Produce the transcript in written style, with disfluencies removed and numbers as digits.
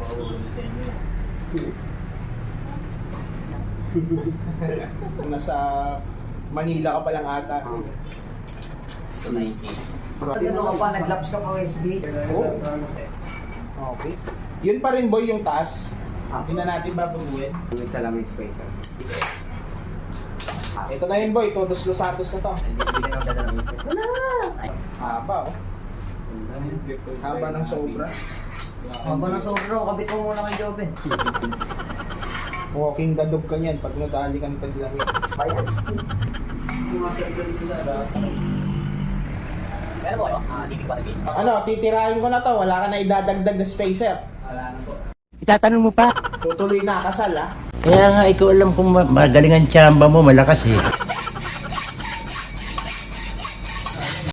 makakaulo sa inyo. Nasa Manila ka pa lang ata. Gusto 90. Ano ka pa, nag-laps ka pa USB? Oh. Okay. Yun pa rin boy yung taas. Hindi na natin babaguhin. Yung isa lang yung spacer. Ito na yun boy, todos los santos na to. Hindi na ang dala ng ito. Wala! Ay. Haba oh. Haba ng sobra. Haba ng sobra, kabit mo muna kay Joven. Walking the dog ka niyan pag nadali ka ng taglamig. Bayan. Meron po kayo? Titig pa rin. Ano, titirahin ko na to. Wala ka na idadagdag na spacer. Wala na po. Itatanong mo pa? Tutuloy na kasal ah. Kaya nga ikaw alam kung magaling ang tsamba mo, malakas eh.